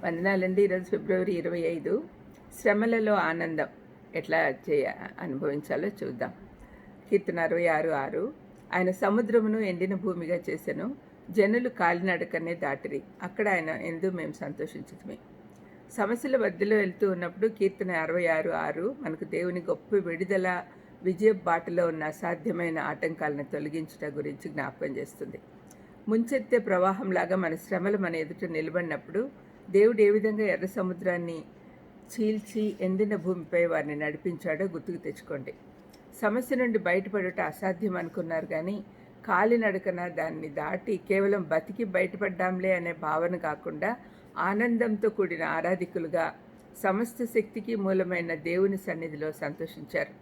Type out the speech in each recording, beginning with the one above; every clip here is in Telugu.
వందనాలండి. ఈరోజు ఫిబ్రవరి 25. శ్రమలలో ఆనందం ఎట్లా అనుభవించాలో చూద్దాం. కీర్తన 66:6. ఆయన సముద్రమును ఎండిన భూమిగా చేసెను, జనులు కాలినడకనే దాటిరి, అక్కడ ఆయన ఎందు మేము సంతోషించుతుమే. సమస్యల మధ్యలో వెళ్తూ ఉన్నప్పుడు కీర్తన 66:6 మనకు దేవుని గొప్ప విడుదల, విజయ బాటలో ఉన్న అసాధ్యమైన ఆటంకాలను తొలగించుట గురించి జ్ఞాపకం చేస్తుంది. ముంచెత్తే ప్రవాహంలాగా మన శ్రమలు మన ఎదుట నిలబడినప్పుడు దేవుడు ఏ విధంగా ఎర్ర సముద్రాన్ని చీల్చి ఎండిన భూమిపై వారిని నడిపించాడో గుర్తుకు తెచ్చుకోండి. సమస్య నుండి బయటపడట అసాధ్యం అనుకున్నారు, కానీ కాలినడకన దాన్ని దాటి కేవలం బతికి బయటపడ్డాంలే అనే భావన కాకుండా ఆనందంతో కూడిన ఆరాధికులుగా సమస్త శక్తికి మూలమైన దేవుని సన్నిధిలో సంతోషించారు.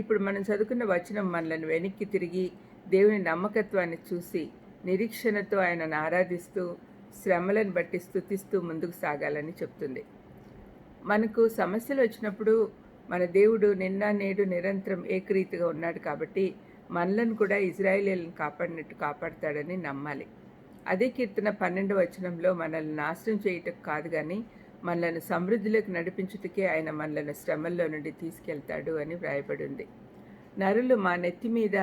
ఇప్పుడు మనం చదువుకున్న వచనం మనలను వెనక్కి తిరిగి దేవుని నమ్మకత్వాన్ని చూసి నిరీక్షణతో ఆయనను ఆరాధిస్తూ శ్రమలను బట్టి స్తుతిస్తూ ముందుకు సాగాలని చెప్తుంది. మనకు సమస్యలు వచ్చినప్పుడు మన దేవుడు నిన్న నేడు నిరంతరం ఏకరీతిగా ఉన్నాడు కాబట్టి మనలను కూడా ఇజ్రాయేలీలను కాపాడినట్టు కాపాడతాడని నమ్మాలి. అదే కీర్తన 12వ వచనంలో మనల్ని నాశనం చేయటం కాదు, కానీ మనలను సమృద్ధిలోకి నడిపించుటకే ఆయన మనలను శ్రమల్లో నుండి తీసుకెళ్తాడు అని వ్రాయబడి ఉంది. నరులు మా నెత్తి మీద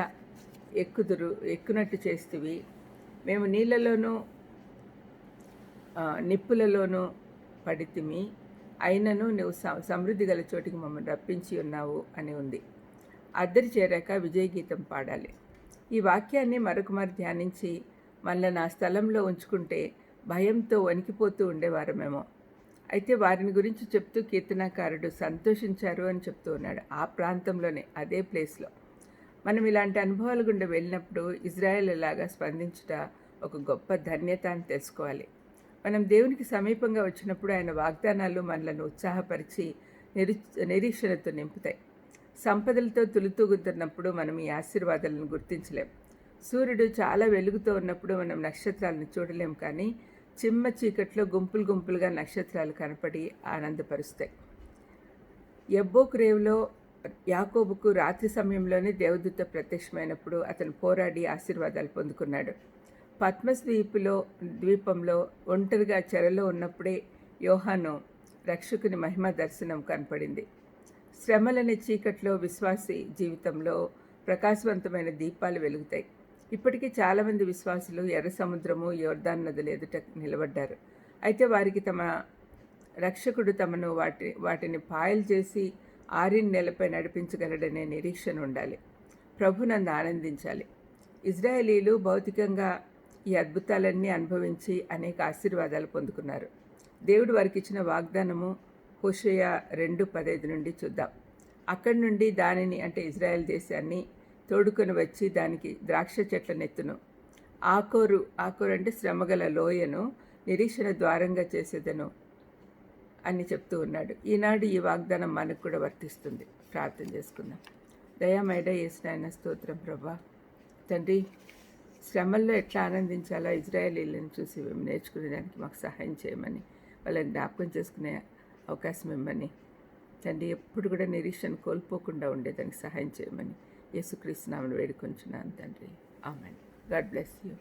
ఎక్కునట్టు చేస్తువి, మేము నీళ్ళలోనూ నిప్పులలోనూ పడితిమి, అయినను నువ్వు సమృద్ధి గల చోటికి మమ్మల్ని రప్పించి ఉన్నావు అని ఉంది. అద్దరి చేరాక విజయ గీతం పాడాలి. ఈ వాక్యాన్ని మరొకమారి ధ్యానించి మనల్ని ఆ స్థలంలో ఉంచుకుంటే భయంతో వణికిపోతూ ఉండేవారమేమో. అయితే వారిని గురించి చెప్తూ కీర్తనాకారుడు సంతోషించారు అని చెప్తూ ఉన్నాడు. ఆ ప్రాంతంలోనే, అదే ప్లేస్లో. మనం ఇలాంటి అనుభవాల గుండా వెళ్ళినప్పుడు ఇజ్రాయెల్ లాగా స్పందించుట ఒక గొప్ప ధన్యత అని తెలుసుకోవాలి. మనం దేవునికి సమీపంగా వచ్చినప్పుడు ఆయన వాగ్దానాలు మనలను ఉత్సాహపరిచి నిరీక్షణతో నింపుతాయి. సంపదలతో తులుతూగుతున్నప్పుడు మనం ఈ ఆశీర్వాదాలను గుర్తించలేం. సూర్యుడు చాలా వెలుగుతో ఉన్నప్పుడు మనం నక్షత్రాలను చూడలేం, కానీ చిమ్మ చీకట్లో గుంపులు గుంపులుగా నక్షత్రాలు కనపడి ఆనందపరుస్తాయి. యబ్బోకు రేవులో యాకోబుకు రాత్రి సమయంలోనే దేవదూత ప్రత్యక్షమైనప్పుడు అతను పోరాడి ఆశీర్వాదాలు పొందుకున్నాడు. పద్మస్ ద్వీపంలో ఒంటరిగా చెరలో ఉన్నప్పుడే యోహాను రక్షకుని మహిమ దర్శనం కనపడింది. శ్రమలనే చీకట్లో విశ్వాసి జీవితంలో ప్రకాశవంతమైన దీపాలు వెలుగుతాయి. ఇప్పటికీ చాలామంది విశ్వాసులు ఎర్ర సముద్రము, యోర్దాను నదుల ఎదుట నిలబడ్డారు. అయితే వారికి తమ రక్షకుడు తమను వాటిని పాయలు చేసి ఆరిన నేలపై నడిపించగలడనే నిరీక్షణ ఉండాలి. ప్రభునందు ఆనందించాలి. ఇజ్రాయేలీలు భౌతికంగా ఈ అద్భుతాలన్నీ అనుభవించి అనేక ఆశీర్వాదాలు పొందుకున్నారు. దేవుడు వారికి ఇచ్చిన వాగ్దానము హోషేయ 2:15 నుండి చూద్దాం. అక్కడి నుండి దానిని, అంటే ఇజ్రాయెల్ దేశాన్ని తోడుకొని వచ్చి దానికి ద్రాక్ష చెట్లనెత్తును, ఆకోరు అంటే శ్రమగల లోయను నిరీక్షణ ద్వారంగా చేసేదను అని చెప్తూ ఉన్నాడు. ఈనాడు ఈ వాగ్దానం మనకు కూడా వర్తిస్తుంది. ప్రార్థన చేసుకుందాం. దయామేడ యేసునాయన స్తోత్రం ప్రభా. తండ్రి, శ్రమల్లో ఎట్లా ఆనందించాలో ఇజ్రాయేలీలను చూసి మేము నేర్చుకునేదానికి మాకు సహాయం చేయమని, వాళ్ళని జ్ఞాపకం చేసుకునే అవకాశం ఇవ్వమని తండ్రి, ఎప్పుడు కూడా నిరీక్షణ కోల్పోకుండా ఉండేదానికి సహాయం చేయమని యేసుక్రీస్తు నామమున వేడుకొంచున్నాను తండ్రి. ఆమేన్. God bless you.